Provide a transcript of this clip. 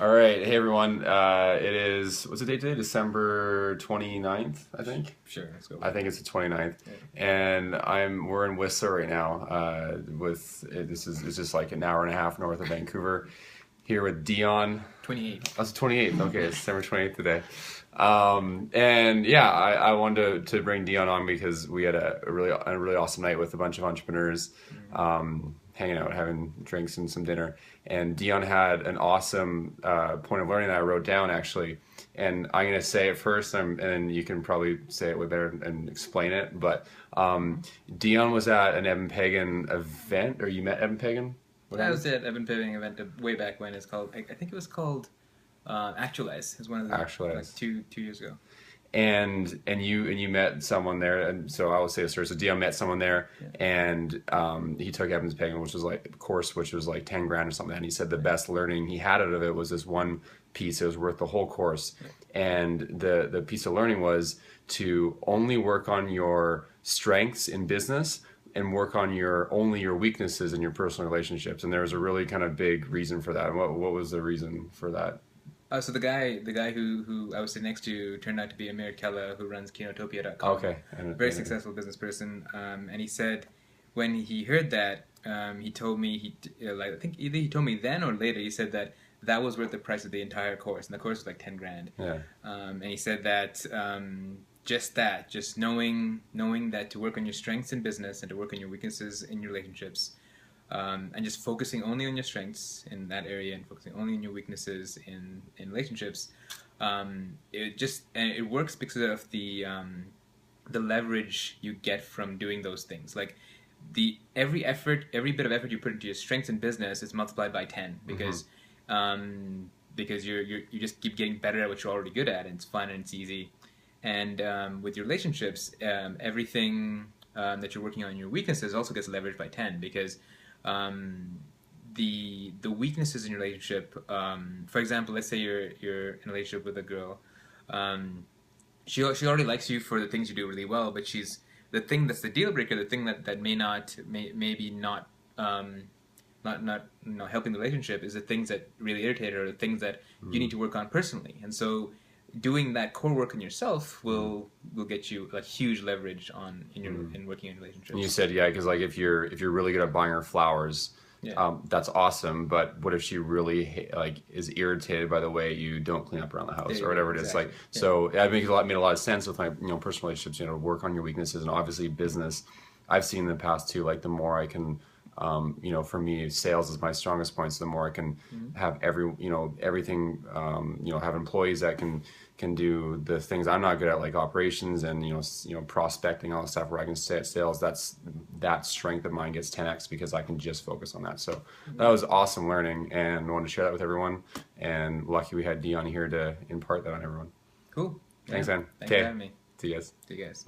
All right, hey everyone. It is, what's the date today? December 29th, I think. Sure, let's go I with think that. it's the 29th. Yeah. And we're in Whistler right now. This is it's just like an hour and a half north of Vancouver. Here with Dion. 28. That's the 28th. Okay, it's December 28th today. And yeah, I wanted to bring Dion on because we had a really awesome night with a bunch of entrepreneurs, hanging out, having drinks and some dinner. And Dion had an awesome point of learning that I wrote down actually. And I'm gonna say it first, and you can probably say it way better and explain it. But Dion was at an Eben Pagan event, or you met Eben Pagan? I was at Eben Pagan event way back when. It's called, I think it was called Actualize. It was one of the, like Actualize. two years ago. And you met someone there, and so I will say this first. So Dion met someone there, Yeah. and he took Evans Pagan, which was like a course, which was like 10 grand or something. And he said the best learning he had out of it was this one piece. It was worth the whole course, and the piece of learning was to only work on your strengths in business and work on only your weaknesses in your personal relationships. And there was a really kind of big reason for that. And what was the reason for that? So the guy who I was sitting next to turned out to be Amir Kella, who runs Kinotopia.com. Okay, Very successful business person. And he said when he heard that, he told me I think either he told me then or later. He said that was worth the price of the entire course, and the course was like 10 grand. Yeah. And he said that just knowing that to work on your strengths in business and to work on your weaknesses in your relationships, and just focusing only on your strengths in that area and focusing only on your weaknesses in relationships, it works because of the leverage you get from doing those things. Like every bit of effort you put into your strengths in business is multiplied by 10 because you just keep getting better at what you're already good at, and it's fun and it's easy. And with your relationships, everything that you're working on in your weaknesses also gets leveraged by 10 because the weaknesses in your relationship, for example, let's say you're in a relationship with a girl. She already likes you for the things you do really well, but she's the thing that's the deal breaker, the thing that maybe not helping the relationship is the things that really irritate her, or the things that you need to work on personally. And so doing that core work on yourself will get you like huge leverage in working in relationships. And you said, yeah, because like if you're really good at buying her flowers, that's awesome. But what if she really like is irritated by the way you don't clean up around the house or whatever it is? Exactly. Like, so it made a lot of sense with my personal relationships. Work on your weaknesses, and obviously business. I've seen in the past too. Like the more I can. For me, sales is my strongest point. So the more I can have everything, have employees that can do the things I'm not good at, like operations and prospecting, all that stuff. Where I can stay at sales, that strength of mine gets 10x because I can just focus on that. So that was awesome learning, and I wanted to share that with everyone. And lucky we had Dion here to impart that on everyone. Cool. Thanks, man. Thanks for having me. See you guys. See you guys.